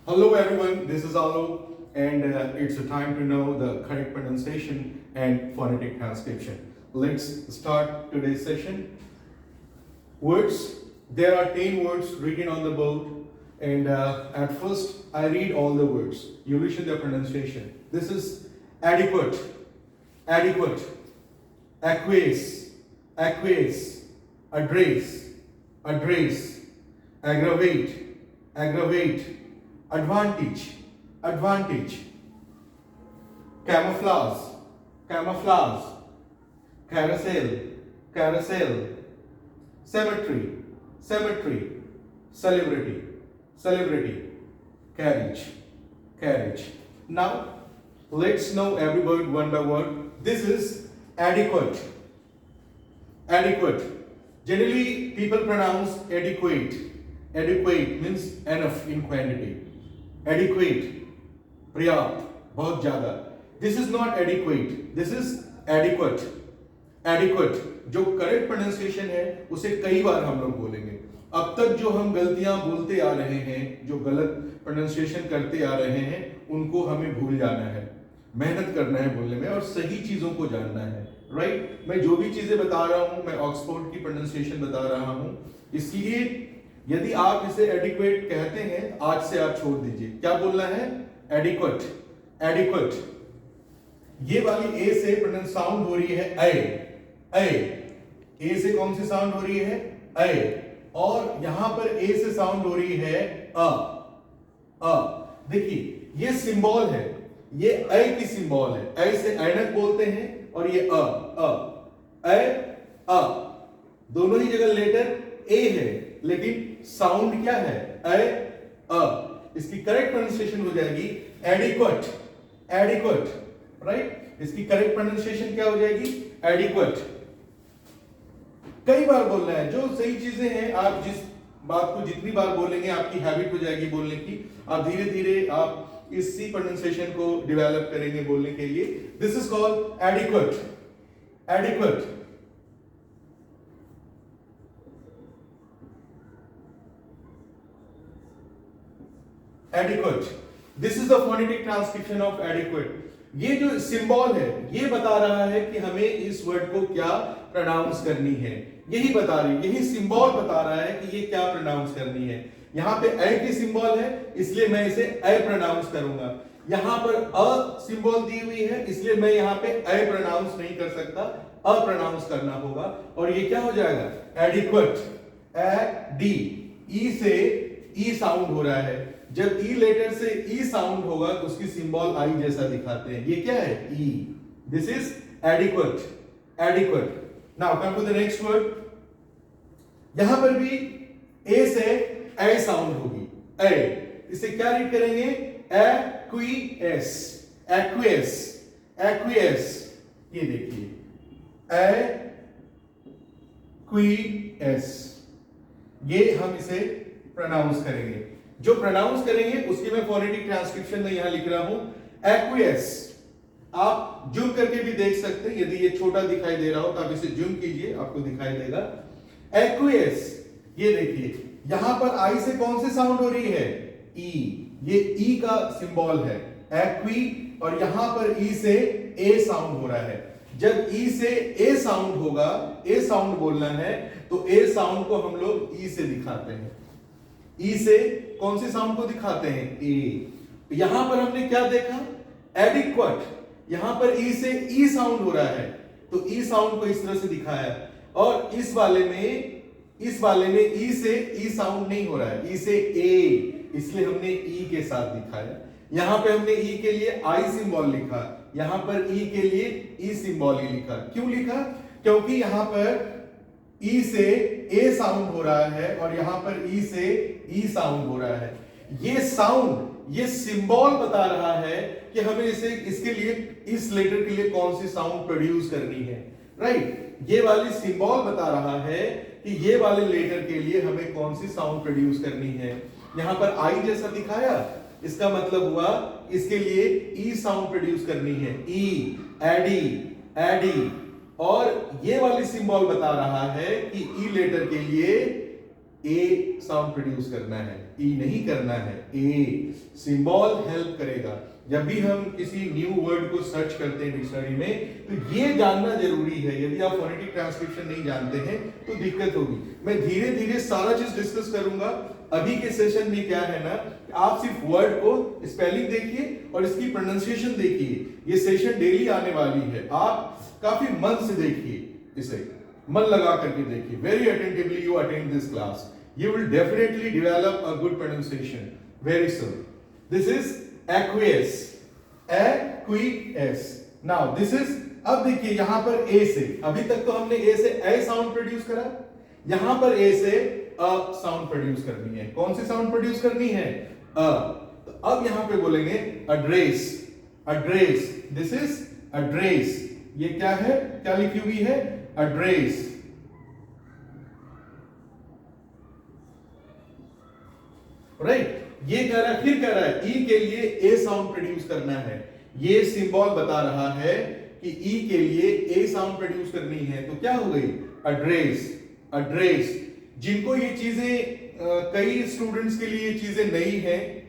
Hello everyone, this is Alok and it's a time to know the correct pronunciation and phonetic transcription. Let's start today's session. Words, there are 10 words written on the board and at first I read all the words. You listen to the pronunciation. This is adequate, adequate, aqueous, aqueous, address, address, aggravate, aggravate, advantage, advantage, camouflage, camouflage, carousel, carousel, cemetery, cemetery, celebrity, celebrity, carriage, carriage. Now, let's know every word one by word. This is adequate, adequate. Generally, people pronounce adequate. Adequate means enough in quantity. Adequate, पर्याप्त, बहुत ज़्यादा. This is not adequate. This is adequate. Adequate. जो correct pronunciation है उसे कई बार हम लोग बोलेंगे. अब तक जो हम गलतियां बोलते आ रहे हैं, जो गलत प्रोनाउंसिएशन करते आ रहे हैं, उनको हमें भूल जाना है. मेहनत करना है बोलने में और सही चीजों को जानना है. राइट? मैं जो भी चीजें बता रहा हूं, मैं ऑक्सफोर्ड की प्रोनाउंसिएशन बता रहा हूं. इसलिए यदि आप इसे एडिक्वेट कहते हैं, आज से आप छोड़ दीजिए. क्या बोलना है? Adequate, adequate. ये वाली ए से प्रोनाउंस साउंड हो रही है ए से कौन सी साउंड हो रही है? ए. और यहां पर ए से साउंड हो रही है अ. देखिए, ये सिंबल है, ये ए की सिंबल है. ए से ऐनक बोलते हैं और ये अ दोनों ही जगह लेटर ए है, लेकिन साउंड क्या है? अ. इसकी करेक्ट प्रोनाउंसिएशन हो जाएगी एडिक्वेट, एडिक्वेट. राइट? इसकी करेक्ट प्रोनाउंसिएशन क्या हो जाएगी? एडिक्वेट. कई बार बोलना है. जो सही चीजें हैं, आप जिस बात को जितनी बार बोलेंगे आपकी हैबिट हो जाएगी बोलने की. आप धीरे धीरे आप इसी प्रोनाउंसिएशन को डेवलप करेंगे बोलने के लिए. This is called adequate, adequate. Adequate. This is the phonetic transcription of adequate. ये जो सिंबल है, ये बता रहा है कि हमें इस वर्ड को क्या प्रोनाउंस करनी है. यही बता रही है, यही सिंबल बता रहा है कि ये क्या प्रोनाउंस करनी है. यहां पे ए की सिंबल है, इसलिए मैं इसे ए प्रोनाउंस करूंगा. यहां पर अ सिंबल दी हुई है, इसलिए मैं यहां पे ए प्रोनाउंस नहीं कर सकता, अ प्रोनाउंस करना होगा. और ये क्या हो जाएगा? एडिक्वेट. ए डी, ई से ई साउंड हो रहा है. जब ई लेटर से ई साउंड होगा तो उसकी सिंबल आई जैसा दिखाते हैं. ये क्या है? E. This is adequate, adequate. Now come to the next word. यहां पर भी ए से ए साउंड होगी. ए. इसे क्या रीड करेंगे? Aqueous, aqueous, aqueous. ये देखिए, एक्विएस. ये हम इसे प्रोनाउंस करेंगे. जो प्रोनाउंस करेंगे उसकी मैं फोनेटिक ट्रांसक्रिप्शन में यहां लिख रहा हूं एक्विएस. आप जूम करके भी देख सकते हैं. यदि ये छोटा दिखाई दे रहा हो तो आप इसे जूम कीजिए, आपको दिखाई देगा. एक्विएस. ये देखिए, यहां पर आई से कौन सी साउंड हो रही है? ई. ये ई का सिंबल है, एक्वी. और यहां पर ई से ए साउंड हो रहा है. जब ई से ए साउंड होगा, ए साउंड बोलना है, तो ए साउंड को हम लोग ई से दिखाते हैं. ई से कौन सी साउंड को दिखाते हैं? ए. यहां पर हमने क्या देखा? एडिक्वेट. यहां पर ई से ई साउंड हो रहा है, तो ई साउंड को इस तरह से दिखाया. और इस वाले में ई से ई साउंड नहीं हो रहा है, ई से ए, इसलिए हमने ई के साथ दिखाया. यहां पे हमने ई के लिए आई सिंबल लिखा, यहां पर ई के लिए ई सिंबल ही लिखा. क्यों लिखा? क्योंकि यहां पर ई से ए साउंड हो रहा है और यहां पर ई से ई साउंड हो रहा है. ये साउंड, ये सिंबल बता रहा है कि हमें इसके लिए, इस लेटर के लिए कौन सी साउंड प्रोड्यूस करनी है. राइट? ये वाली सिंबल बता रहा है कि ये वाले लेटर के लिए हमें कौन सी साउंड प्रोड्यूस करनी है. यहां पर आई जैसा दिखाया, इसका मतलब हुआ इसके लिए ई साउंड प्रोड्यूस करनी है. ई, एडी, एडी. और ये वाली सिंबल बता रहा है कि ई लेटर के लिए ए साउंड प्रोड्यूस करना है. ई नहीं करना है, ए। सिंबल हेल्प करेगा जब भी हम किसी न्यू वर्ड को सर्च करते हैं डिक्शनरी में, तो ये जानना जरूरी है। यदि आप फोनेटिक ट्रांसक्रिप्शन नहीं जानते हैं तो दिक्कत होगी। मैं धीरे धीरे सारा चीज डिस्कस करूंगा। अभी के सेशन में क्या है ना, आप सिर्फ वर्ड को स्पेलिंग देखिए और इसकी प्रोनाउंसिएशन देखिए। ये सेशन डेली आने वाली है, आप काफी मन से देखिए, इसे मन लगा करके देखिए। Very attentively you attend this class, you will definitely develop a good pronunciation very soon. This is aqueous, aqueous. Now this is, अब देखिए यहां पर ए से, अभी तक तो हमने ए से ए साउंड प्रोड्यूस करा, यहां पर ए से अ साउंड प्रोड्यूस करनी है। कौन सी साउंड प्रोड्यूस करनी है? अ। तो अब यहां पे बोलेंगे address, address. This is address. ये क्या है, क्या लिखी हुई है? एड्रेस। राइट, ये कह रहा है, फिर कह रहा है ई के लिए ए साउंड प्रोड्यूस करना है। ये सिंबल बता रहा है कि ई के लिए ए साउंड प्रोड्यूस करनी है, तो क्या हो गई? Address, address. जिनको ये चीजें कई स्टूडेंट्स के लिए ये चीजें नई हैं,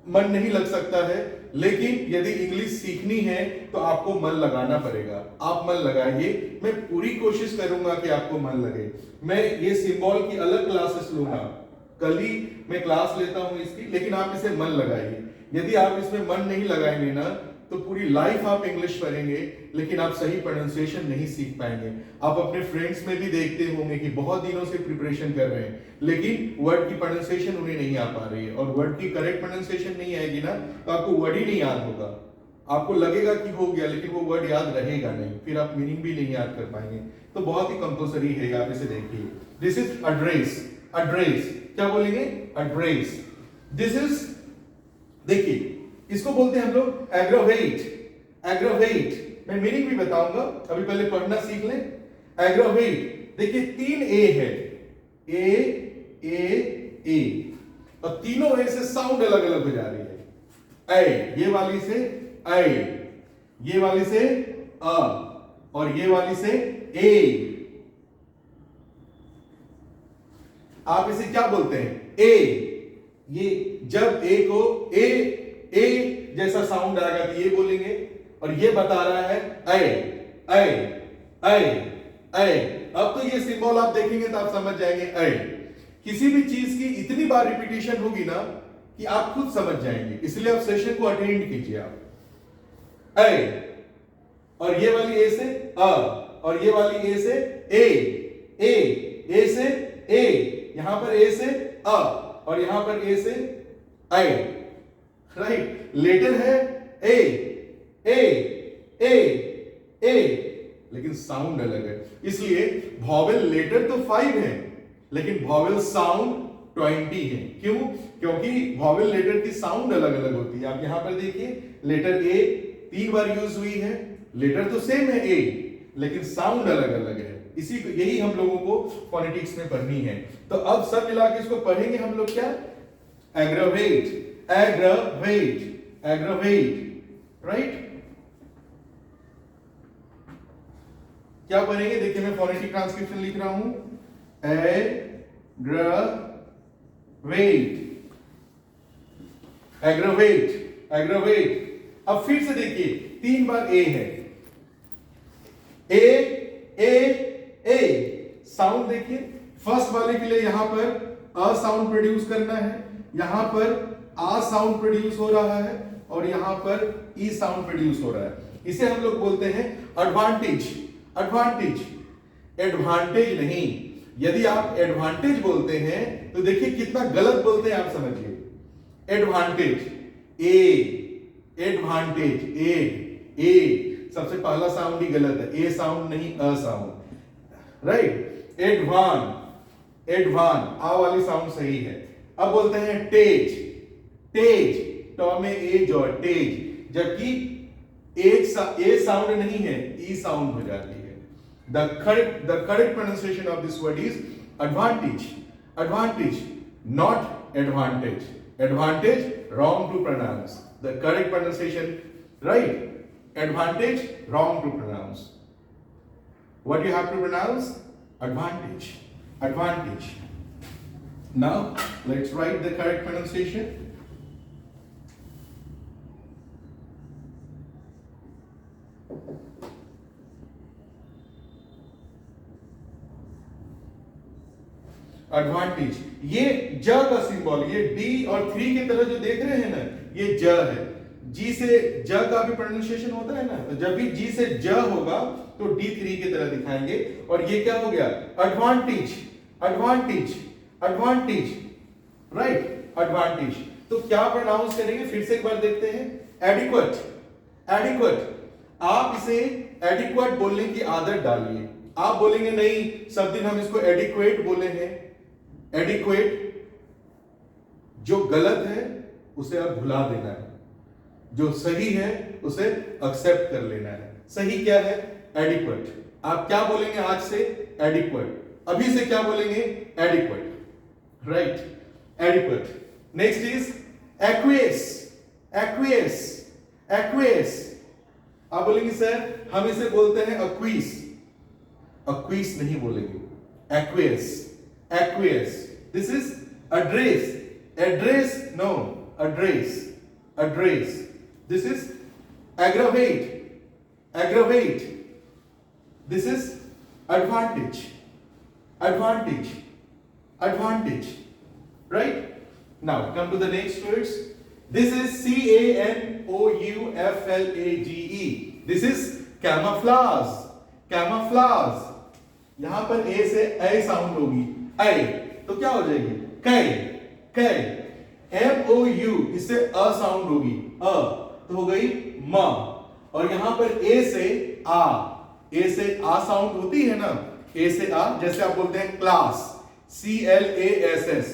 मन नहीं लग सकता है, लेकिन यदि इंग्लिश सीखनी है तो आपको मन लगाना पड़ेगा। आप मन लगाइए, मैं पूरी कोशिश करूंगा कि आपको मन लगे। मैं ये सिंबल की अलग क्लासेस लूंगा, कल ही मैं क्लास लेता हूं इसकी, लेकिन आप इसे मन लगाइए। यदि आप इसमें मन नहीं लगाएंगे ना, तो पूरी लाइफ आप इंग्लिश पढ़ेंगे लेकिन आप सही प्रोनाउंसिएशन नहीं सीख पाएंगे। आप अपने फ्रेंड्स में भी देखते होंगे कि बहुत दिनों से प्रिपरेशन कर रहे हैं, लेकिन वर्ड की प्रोनाउंसिएशन उन्हें नहीं आ पा रही है, और वर्ड की करेक्ट प्रोनाउंसिएशन नहीं आएगी ना, तो आपको वर्ड ही नहीं याद होगा। आपको लगेगा कि हो गया, लेकिन वो वर्ड याद रहेगा नहीं, फिर आप मीनिंग भी नहीं याद कर पाएंगे। तो बहुत ही कंपल्सरी है, आप इसे देखिए। This is address, address. क्या बोलेंगे? एड्रेस। दिस इज, देखिए इसको बोलते हैं हम लोग एग्रावेट, एग्रावेट। मैं मीनिंग भी बताऊंगा, अभी पहले पढ़ना सीख लें। एग्रावेट, देखिए 3 ए है, ए, और तीनों ए से साउंड अलग अलग हो जा रही है। ए, ये वाली से ए, ये वाली से अ, और ये वाली से ए। आप इसे क्या बोलते हैं? ए। ये जब ए को ए जैसा साउंड आएगा तो ये बोलेंगे, और ये बता रहा है ए। अब तो ये सिंबल आप देखेंगे तो आप समझ जाएंगे ए। किसी भी चीज की इतनी बार रिपीटिशन होगी ना कि आप खुद समझ जाएंगे, इसलिए आप सेशन को अटेंड कीजिए। आप ए, और ये वाली ए से अ, और ये वाली ए से ए से ए, यहां पर ए से अ, और यहां पर ए से ए। राइट, लेटर है ए, लेकिन साउंड अलग है। इसलिए वॉवेल लेटर तो 5 है, लेकिन वॉवेल साउंड 20 है। क्यों? क्योंकि वॉवेल लेटर की साउंड अलग अलग होती है। आप यहां पर देखिए, लेटर ए 3 बार यूज हुई है, लेटर तो सेम है ए, लेकिन साउंड अलग अलग है। यही हम लोगों को फोनेटिक्स में पढ़नी है। तो अब सब मिला के इसको पढ़ेंगे हम लोग, क्या? Aggravate, aggravate, aggravate. राइट, क्या पढ़ेंगे? देखिए मैं फोनेटिक ट्रांसक्रिप्शन लिख रहा हूं, एग्रावेट, एग्रावेट, एग्रावेट। अब फिर से देखिए, 3 बार ए है, ए साउंड देखिए। फर्स्ट वाले के लिए यहां पर अ साउंड प्रोड्यूस करना है, यहां पर आ साउंड प्रोड्यूस हो रहा है, और यहां पर ई साउंड प्रोड्यूस हो रहा है। इसे हम लोग बोलते हैं एडवांटेज, एडवांटेज, एडवांटेज नहीं। यदि आप एडवांटेज बोलते हैं तो देखिए कितना गलत बोलते हैं, आप समझिए। एडवांटेज, एडवांटेज, ए सबसे पहला साउंड ही गलत है, ए साउंड नहीं, अ साउंड। राइट, एडवान, आ वाली साउंड सही है। अब बोलते हैं तेज, ट में एज और तेज, जबकि ए साउंड नहीं है, ई साउंड हो जाती है। The correct pronunciation of this word is advantage, advantage, not advantage. Advantage, wrong to pronounce. The correct pronunciation, right? Advantage, wrong to pronounce. What you have to pronounce? Advantage, advantage. Now let's write the correct pronunciation. Advantage, ये ज का symbol, ये D और 3 की तरह जो देख रहे हैं ना, ये ज है। जी से ज का भी प्रोनाउंसिएशन होता है ना, तो जब भी जी से ज होगा तो D3 की तरह दिखाएंगे। और ये क्या हो गया? Advantage, advantage, advantage, right, advantage. तो क्या प्रोनाउंस करेंगे, फिर से एक बार देखते हैं। Adequate, adequate. आप इसे एडिक्वेट बोलने की आदत डालिए। आप बोलेंगे नहीं, सब दिन हम इसको एडिक्वेट बोले हैं। एडिक्वेट, जो गलत है उसे आप भुला देना है, जो सही है उसे एक्सेप्ट कर लेना है। सही क्या है? एडिक्वेट। आप क्या बोलेंगे आज से? एडिक्वेट। अभी से क्या बोलेंगे? Adequate, right, adequate. Next is aqueous, acquiesce, aqueous. आप बोलेंगे सर हम इसे बोलते हैं अक्वीस। अक्वीस नहीं बोलेंगे, acquiesce, acquiesce. This is address, address no, address, address. This is aggravate, aggravate. This is advantage, advantage, advantage, right. Now come to the next words. This is CAMOUFLAGE. This is camouflage, camouflage. यहां पर ए से ऐ sound होगी, ऐ, तो क्या हो जाएगी? कै, कै। MOU इससे अ साउंड होगी, अ, तो हो गई म। और यहां पर ए से आ, ए से आ साउंड होती है ना, ए से आ। जैसे आप बोलते हैं क्लास, CLASS,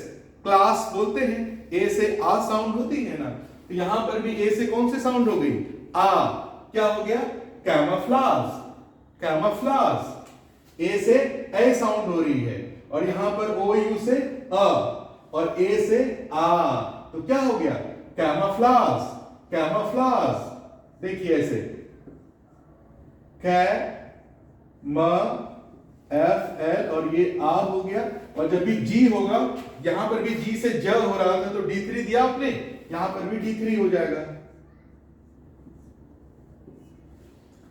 क्लास बोलते हैं, ए से आ साउंड होती है ना। तो यहां पर भी ए से कौन सी साउंड हो गई? आ। क्या हो गया? Camouflage, camouflage. ए से ए साउंड हो रही है और यहां पर ओ यू से अ और ए से आ, तो क्या हो गया? Camouflage, camouflage. देखिए ऐसे, कै म एफ एल और ये आ हो गया। और जब भी जी होगा, यहां पर भी जी से ज हो रहा था तो D3 दिया आपने, यहां पर भी D3 हो जाएगा।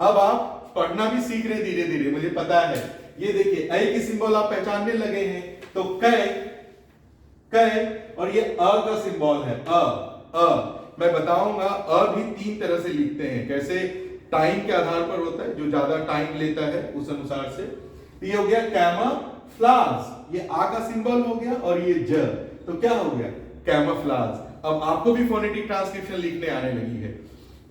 अब आप पढ़ना भी सीख रहे धीरे धीरे, मुझे पता है। ये देखिए ऐ की सिंबल आप पहचानने लगे हैं, तो कै, कै, और ये अ का सिंबल है, अ, अ। मैं बताऊंगा अ भी 3 तरह से लिखते हैं, कैसे टाइम के आधार पर होता है, जो ज्यादा टाइम लेता है उस अनुसार से। तो ये हो गया कैमोफ्लेज, ये आ का सिंबल हो गया और ये ज, तो क्या हो गया? कैमोफ्लेज। अब आपको भी फोनेटिक ट्रांसक्रिप्शन लिखने आने लगी है।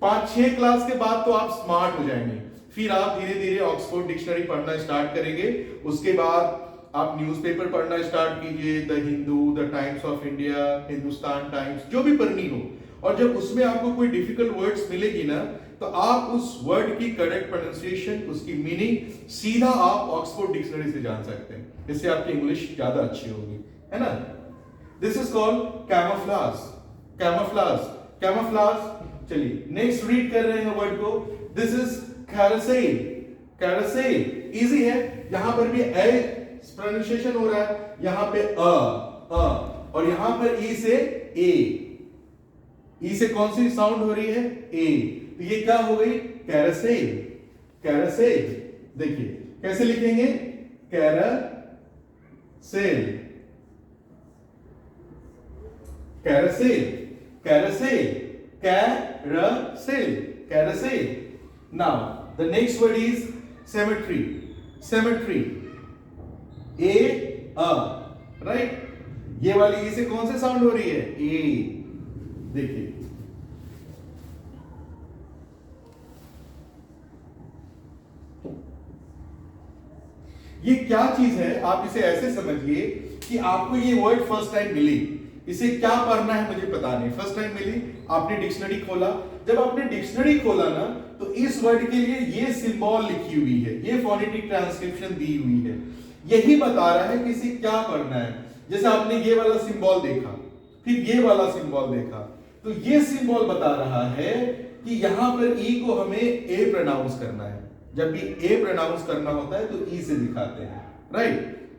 5-6 क्लास के बाद तो आप स्मार्ट हो जाएंगे, फिर आप धीरे धीरे ऑक्सफोर्ड डिक्शनरी पढ़ना स्टार्ट करेंगे। उसके बाद आप न्यूज़पेपर पढ़ना स्टार्ट कीजिए, the Hindu, the times of India, Hindustan times, जो भी पढ़नी हो। और जब उसमें आपको कोई डिफिकल्ट वर्ड्स मिलेगी ना, तो आप उस वर्ड की करेक्ट प्रोनाउंसिएशन, उसकी मीनिंग सीधा आप ऑक्सफोर्ड डिक्शनरी से जान सकते हैं। इससे आपकी इंग्लिश ज्यादा अच्छी होगी, है ना। This is called camouflage, camouflage, camouflage. चलिए नेक्स्ट रीड कर रहे हैं वर्ड को। This is carousel, carousel. Easy है, यहां पर भी ए प्रोनाउंसिएशन हो रहा है, यहां पे अ, और यहां पर ई से ए। ई से कौन सी साउंड हो रही है? ए। तो ये क्या हो गई? Carousel, carousel. देखिए कैसे लिखेंगे? Carousel, carousel, carousel, carousel, carousel. Now the next word is cemetery, cemetery, A a, right. ये वाली ई से कौन सी साउंड हो रही है? ए। देखिए ये क्या चीज है, आप इसे ऐसे समझिए कि आपको ये वर्ड फर्स्ट टाइम मिली, इसे क्या पढ़ना है मुझे पता नहीं, फर्स्ट टाइम मिली, आपने डिक्शनरी खोला। जब आपने डिक्शनरी खोला ना, तो इस वर्ड के लिए ये सिंबल लिखी हुई है, ये फोनेटिक ट्रांसक्रिप्शन दी हुई है, यही बता रहा है कि इसे क्या पढ़ना है। जैसे आपने ये वाला सिंबल देखा, फिर ये वाला सिंबल देखा, तो ये सिंबल बता रहा है कि यहां पर ई को हमें ए प्रोनाउंस करना है। जब भी ए प्रोनाउंस करना होता है तो ई से दिखाते हैं, राइट।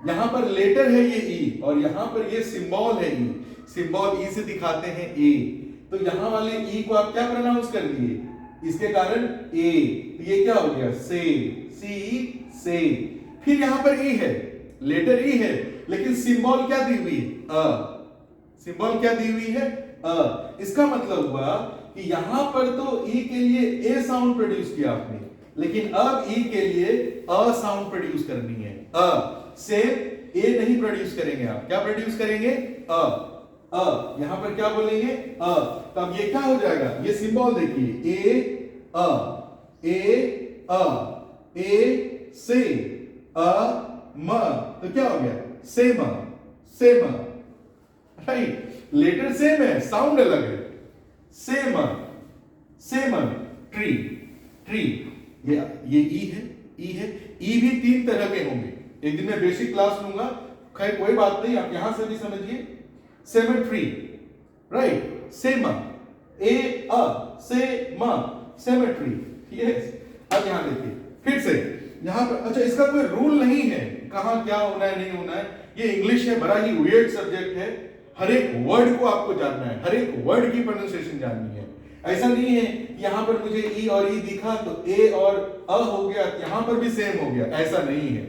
यहां पर लेटर है ये ई और यहां पर ये सिंबल है ई, सिंबल ई से दिखाते हैं ए, तो यहां वाले ई को आप क्या प्रोनाउंस कर दिए, इसके कारण ए, तो ये क्या हो गया से, सी से। फिर यहां पर ई है, लेटर ई है, लेकिन सिंबल क्या दी हुई है, सिंबल क्या दी हुई है, इसका मतलब हुआ कि यहां पर तो ई के लिए ए साउंड प्रोड्यूस किया आपने, लेकिन अब ई के लिए अ साउंड प्रोड्यूस करनी है, से ए नहीं प्रोड्यूस करेंगे आप, क्या प्रोड्यूस करेंगे, यहां पर क्या बोलेंगे, तब ये क्या हो जाएगा, ये सिंबल देखिए ए से म, तो क्या हो गया, same, same, right, letter same है, साउंड अलग है, सेम, सेम, ट्री, ट्री, ये ई है, ई है, ई भी 3 तरह के होंगे, एक दिन मैं बेसिक क्लास लूंगा, खैर कोई बात नहीं, आप यहां से भी समझिए, cemetery, right, same, cemetery, yes. अब यहां देखिए फिर से, यहां पर अच्छा इसका कोई रूल नहीं है कहां क्या होना है नहीं होना है, ये इंग्लिश है, बड़ा ही वियर्ड सब्जेक्ट है, हर एक वर्ड को आपको जानना है, हर एक वर्ड की प्रोनाउंसिएशन जाननी है, ऐसा नहीं है यहां पर मुझे ई और ई दिखा तो ए और अ हो गया, यहां पर भी सेम हो गया, ऐसा नहीं है,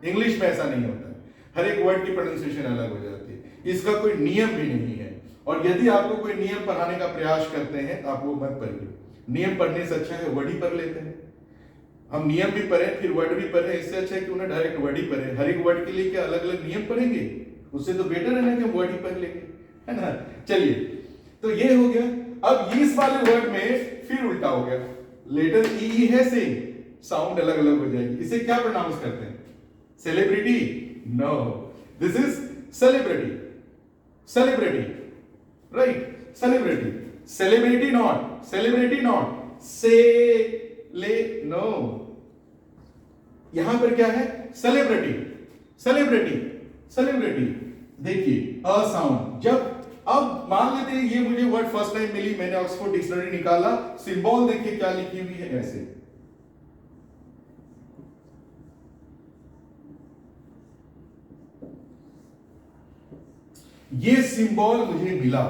इंग्लिश में ऐसा नहीं होता, हर एक वर्ड की प्रोनाउंसिएशन अलग हो जाती है, इसका कोई नियम भी नहीं है, और यदि आपको कोई नियम पढ़ाने का प्रयास करते हैं आप वो मत पढ़िए, नियम पढ़ने से अच्छा है वर्ड ही पढ़ लेते हैं, हम नियम भी पढ़े फिर वर्ड भी पढ़े, इससे अच्छा है कि उन्हें डायरेक्ट वर्ड ही पढ़े, हर एक वर्ड के लिए क्या अलग अलग नियम पढ़ेंगे, उससे तो बेटर है ना कि हम वर्ड ही पढ़ लेंगे, है ना। चलिए, तो ये हो गया, अब इस वाले वर्ड में फिर उल्टा हो गया, लेटर ई है सेम, साउंड अलग अलग हो जाएगी, इसे क्या प्रोनाउंस करते हैं, celebrity, no, this is celebrity, celebrity, right, celebrity, celebrity not, से ले नो, यहां पर क्या है, सेलिब्रिटी, सेलिब्रिटी, सेलिब्रिटी, देखिए अ साउंड, जब अब मान लेते हैं ये मुझे वर्ड फर्स्ट टाइम मिली, मैंने ऑक्सफोर्ड डिक्शनरी निकाला, सिंबल देखिए क्या लिखी हुई है, ऐसे, ये सिंबल मुझे मिला,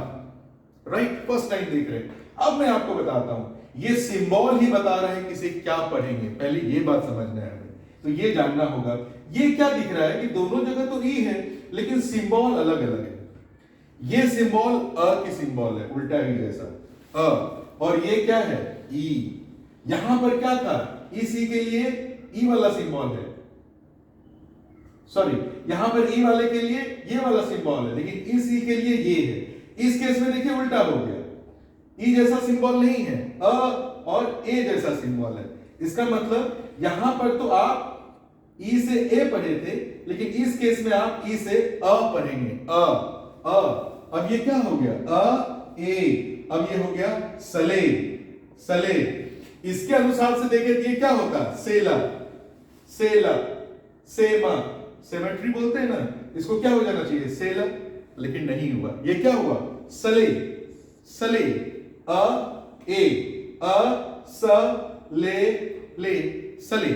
राइट, फर्स्ट टाइम देख रहे हैं, अब मैं आपको बताता हूं, ये सिंबल ही बता रहा है कि इसे क्या पढ़ेंगे, पहले ये बात समझना है हमें, तो ये जानना होगा, ये क्या दिख रहा है कि दोनों जगह तो ई है, लेकिन सिंबल अलग अलग है, ये सिंबल अ की सिंबल है, उल्टा ई जैसा, अ, और ये क्या है, ई, यहां पर क्या था, इस ई के लिए ई वाला सिंबल है, सॉरी, यहां पर ई वाले के लिए ये वाला सिंबल है, लेकिन इस ई के लिए ये है, इस केस में देखिए उल्टा हो गया, ई जैसा सिंबल नहीं है, अ और ए जैसा सिंबल है, इसका मतलब यहां पर तो आप ई से ए पढ़े थे, लेकिन इस केस में आप ई से अ पढ़ेंगे, अब ये क्या हो गया, अ ए, अब ये हो गया सले, सले, इसके अनुसार से देखें तो ये क्या होता, सेला, सेला, सेमा, सेमेट्री बोलते हैं ना, इसको क्या हो जाना चाहिए, सेला, लेकिन नहीं हुआ, ये क्या हुआ, सले, सले, अ ए, अ स ले, सले,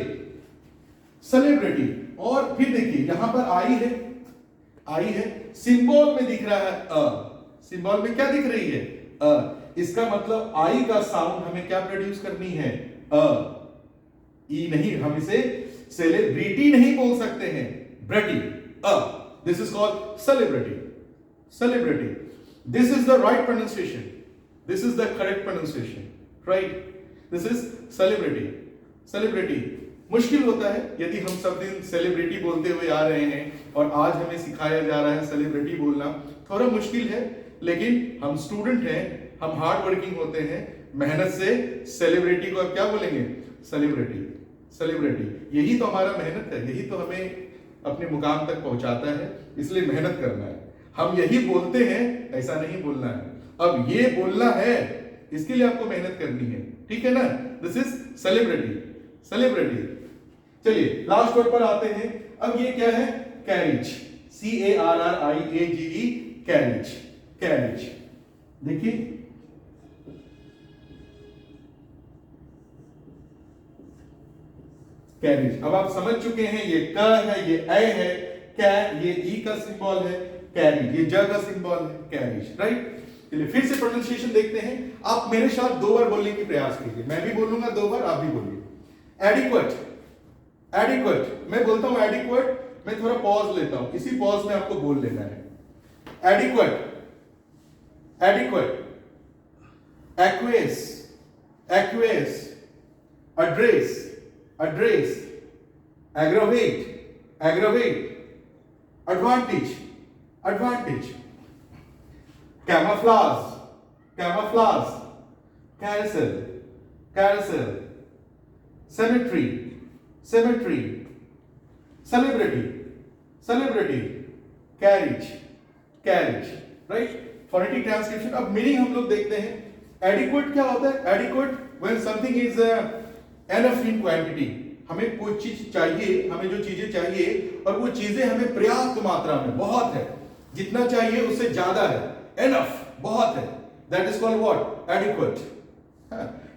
सेलिब्रिटी, और फिर देखिए यहां पर आई है, आई है, सिंबल में दिख रहा है अ, सिंबल में क्या दिख रही है, अ, इसका मतलब आई का साउंड हमें क्या प्रोड्यूस करनी है, अ, ई नहीं, हम इसे सेलिब्रिटी नहीं बोल सकते हैं, ब्रिटी, this is called celebrity, celebrity, this is the right pronunciation, this is the correct pronunciation, right, this is celebrity, celebrity. मुश्किल होता है यदि हम सब दिन सेलिब्रिटी बोलते हुए आ रहे हैं और आज हमें सिखाया जा रहा है सेलिब्रिटी बोलना, थोड़ा मुश्किल है, लेकिन हम स्टूडेंट हैं, हम हार्ड वर्किंग होते हैं, मेहनत से सेलिब्रिटी को अब क्या बोलेंगे, सेलिब्रिटी, सेलिब्रिटी, यही तो हमारा मेहनत है, यही तो हमें अपने मुकाम तक पहुंचाता है, इसलिए मेहनत करना है, हम यही बोलते हैं, ऐसा नहीं बोलना है, अब ये बोलना है, इसके लिए आपको मेहनत करनी है, ठीक है ना, दिस इज सेलिब्रिटी, सेलिब्रिटी। चलिए लास्ट वर्ड पर आते हैं, अब ये क्या है, कैरिज, CARRIAGE, कैरिज, कैरिज, देखिए कैरिज, अब आप समझ चुके हैं ये क है, ये ए है, ये ई का सिंबल है, कैरी, ये ज का सिंबल है, कैरीज, राइट। चलिए फिर से प्रोनाउंसिएशन देखते हैं। आप मेरे साथ 2 बार बोलने की प्रयास कीजिए, मैं भी बोलूंगा 2 बार, आप भी बोलिए। एडिक्वेट, एडिक्वेट, मैं बोलता हूं एडिक्वेट, मैं थोड़ा पॉज लेता हूं, इसी पॉज में आपको बोल लेना है। Adequate, adequate, aqueous, aqueous, address, address, aggravate, aggravate, advantage, advantage, camouflage, camouflage, carousel, carousel, cemetery, cemetery, celebrity, celebrity, carriage, carriage, right? Phonetic transcription। अब मीनिंग हम लोग देखते हैं। एडिक्वेट क्या होता है? Adequate when something is enough in quantity, हमें कोई चीज चाहिए, हमें जो चीजें चाहिए और वो चीजें हमें पर्याप्त मात्रा में, बहुत है, जितना चाहिए उससे ज्यादा है, एनफ, बहुत है, that is called what? Adequate.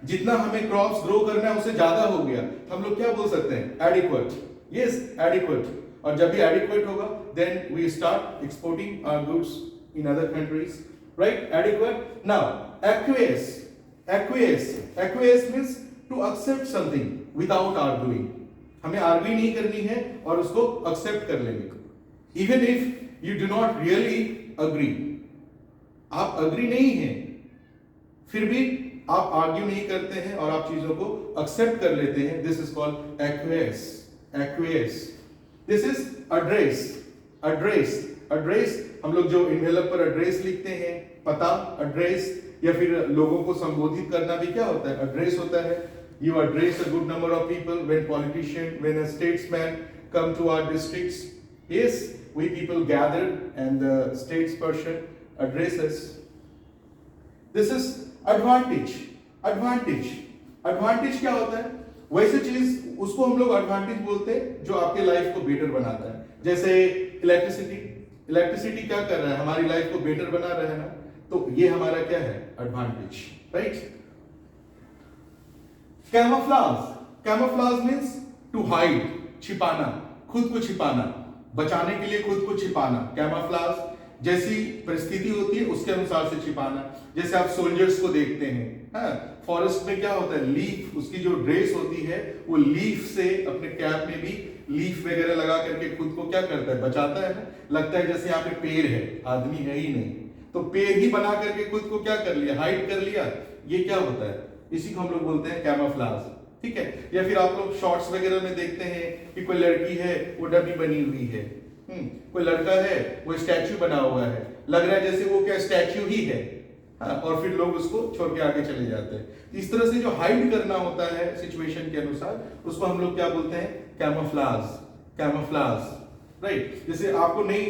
जितना हमें क्रॉप्स ग्रो करना है उससे ज्यादा हो गया, हम लोग क्या बोल सकते हैं? एडिक्वेट। Yes, adequate. और जब भी एडिक्वेट होगा then we start exporting our goods in other countries, right? Adequate. Now acquiesce, acquiesce, acquiesce means to accept something without arguing, हमें आर्ग्यू नहीं करनी है और उसको एक्सेप्ट कर लेंगे, even if you do not really agree, आप अग्री नहीं हैं फिर भी आप आर्ग्यू नहीं करते हैं और आप चीजों को एक्सेप्ट कर लेते हैं, this is called aqueous, acquiesce. This is address, address, address, हम लोग जो इनवेलप पर एड्रेस लिखते हैं, पता, एड्रेस, या फिर लोगों को संबोधित करना भी क्या होता है? एड्रेस होता है। You address a good number of people when politician, when a statesman come to our districts, yes, we people gather and the statesperson addresses. This is advantage, advantage, advantage क्या होता है? वैसे चीज उसको हम लोग एडवांटेज बोलते हैं जो आपके लाइफ को बेटर बनाता है। जैसे इलेक्ट्रिसिटी, इलेक्ट्रिसिटी क्या कर रहा है? हमारी लाइफ को बेटर बना रहा है ना, तो ये हमारा क्या है? Advantage, right? Camouflage, camouflage means to hide, छिपाना, खुद को छिपाना, बचाने के लिए खुद को छिपाना, कैमोफ्लेज। जैसी परिस्थिति होती है उसके अनुसार से छिपाना। जैसे आप सोल्जर्स को देखते हैं, फॉरेस्ट में क्या होता है? लीफ, उसकी जो ड्रेस होती है वो लीफ से, अपने कैप में भी लीफ वगैरह लगा करके खुद को क्या करता है? बचाता है ना। लगता है जैसे यहाँ पे पेड़ है, आदमी है ही नहीं, तो पेड़ ही बना करके खुद को क्या कर लिया? हाइड कर लिया। ये क्या होता है? इसी को हम लोग बोलते हैं कैमोफ्लेज, ठीक है? या फिर आप लोग शॉर्ट्स वगैरह में देखते हैं कि कोई लड़की है वो डमी बनी हुई है, कोई लड़का है वो स्टैच्यू बना हुआ है, लग रहा है जैसे वो क्या स्टैच्यू ही है, और फिर लोग उसको छोड़ के आगे चले जाते हैं। इस तरह से जो हाइड करना होता है सिचुएशन के अनुसार, उसको हम लोग क्या बोलते हैं? Camouflage, camouflage, right? जैसे आपको नहीं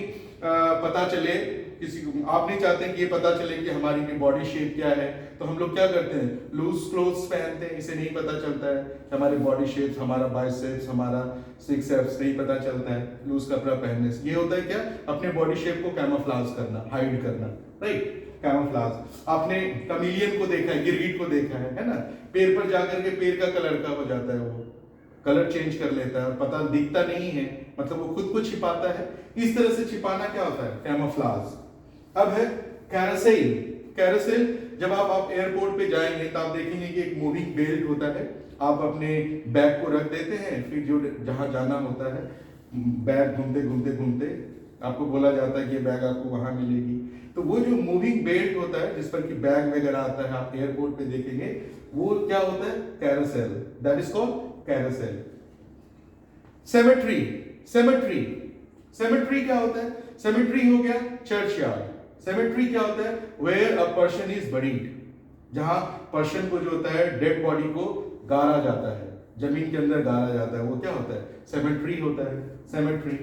पता चले किसी को, आप नहीं चाहते कि ये पता चले कि हमारी बॉडी शेप क्या है, तो हम लोग क्या करते हैं? लूज क्लोथ्स पहनते हैं, इसे नहीं पता चलता है कि हमारी बॉडी शेप, हमारा बाइसेप्स, हमारा सिक्स एब्स नहीं पता चलता है लूज कपड़ा पहनने से। ये होता है क्या? अपने बॉडी शेप को कैमोफ्लेज करना, हाइड करना, राइट? कैमोफ्लेज। आपने कमीलियन को देखा है, गिरगिट को देखा है ना? पेड़ पर जाकर के पेड़ का कलर का हो जाता है, वो कलर चेंज कर लेता है, पता दिखता नहीं है, मतलब वो खुद को छिपाता है। इस तरह से छिपाना क्या होता है? कैमोफ्लेज। अब है कैरोसेल, कैरोसेल। जब आप एयरपोर्ट पे जाएंगे तो आप देखेंगे कि एक मूविंग बेल्ट होता है, आप अपने बैग को रख देते हैं, फिर जो जहां जाना होता है, बैग घूमते घूमते घूमते आपको बोला जाता है कि ये बैग आपको वहां मिलेगी। तो वो जो मूविंग बेल्ट होता है जिस पर कि बैग वगैरह आता है, आप एयरपोर्ट पे देखेंगे, वो क्या होता है? Carousel, that is called carousel. Cemetery, cemetery, cemetery क्या होता है? सेमेट्री हो गया चर्चयार्ड। सेमेट्री क्या होता है? Where a person is buried, जहां पर्सन को जो होता है डेड बॉडी को गाड़ा जाता है, जमीन के अंदर गाड़ा जाता है, वो क्या होता है? सेमेट्री होता है, सेमेट्री।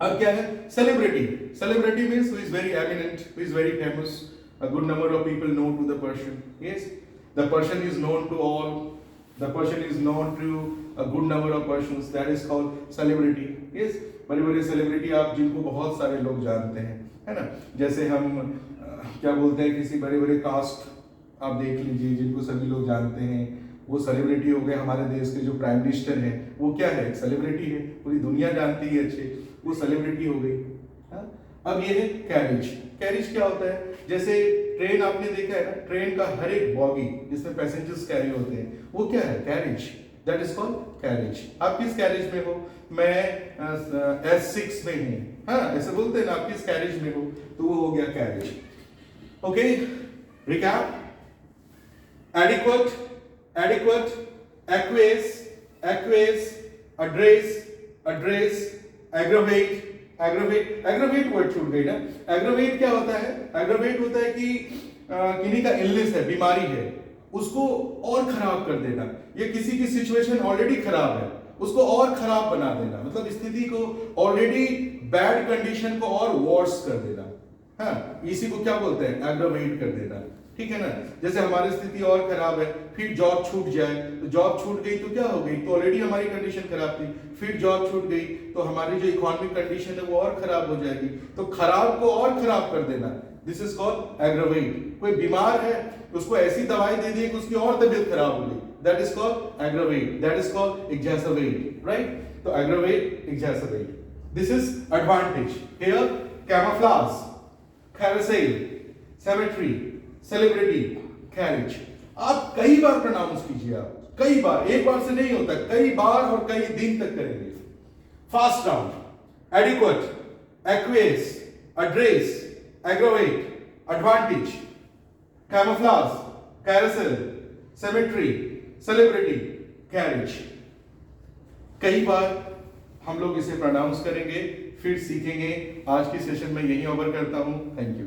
अब क्या है? Celebrity, celebrity means who is very eminent, who is very famous, a good number of people know to the person, yes, the person is known to all, the person is known to a good number of persons, that is called celebrity, yes। बड़े बड़े celebrity आप जिनको बहुत सारे लोग जानते हैं, है ना? जैसे हम क्या बोलते हैं, किसी बड़े बड़े कास्ट आप देख लीजिए जिनको सभी लोग जानते हैं, वो सेलिब्रिटी हो गए। हमारे देश के जो प्राइम मिनिस्टर हैं वो क्या है? एक सेलिब्रिटी है, पूरी दुनिया जानती है अच्छे। वो सेलिब्रिटी हो गई। हाँ? अब ये है कैरिज। कैरिज क्या होता है? जैसे ट्रेन आपने देखा है ना, ट्रेन का हर एक बॉगी जिसमें पैसेंजर्स कैरी होते हैं वो क्या है? Carriage. That is called carriage. आप किस कैरिज में हो? मैं S6 में हूं। हाँ, ऐसे बोलते हैं ना, आप किस कैरिज में हो, तो वो हो गया carriage. Okay, recap. Adequate, aqueous, address, aggravate word छूट गई ना। एग्रावेट क्या होता है? एग्रावेट होता है कि किसी का इलनेस है, बीमारी है, उसको और खराब कर देना, या किसी की सिचुएशन ऑलरेडी खराब है उसको और खराब बना देना, मतलब स्थिति को, ऑलरेडी बैड कंडीशन को और वर्स कर देना। हाँ, इसी को क्या बोलते हैं? एग्रावेट कर देना। ठीक है ना? जैसे हमारी स्थिति और खराब है, फिर जॉब छूट जाए, तो जॉब छूट गई तो क्या हो गई? तो ऑलरेडी हमारी कंडीशन खराब थी, फिर जॉब छूट गई तो हमारी जो इकोनॉमिक कंडीशन है वो और खराब हो जाएगी। तो खराब को और खराब कर देना, दिस इज कॉल्ड एग्रावेट। कोई बीमार है, उसको ऐसी दवाई दे दी कि उसकी और तबीयत खराब हो गई, that is called aggravate, that is called exacerbate, right? तो aggravate, exacerbate, this is advantage. Here camouflage, carousel, symmetry, celebrity, carriage. आप कई बार प्रोनाउंस कीजिए, आप कई बार, एक बार से नहीं होता, कई बार और कई दिन तक करेंगे। Fast round. Adequate, aqueous, address, aggravate, advantage, camouflage, carousel, symmetry, celebrity, carriage. कई बार हम लोग इसे प्रोनाउंस करेंगे, फिर सीखेंगे। आज की सेशन में यही ओवर करता हूं। Thank you.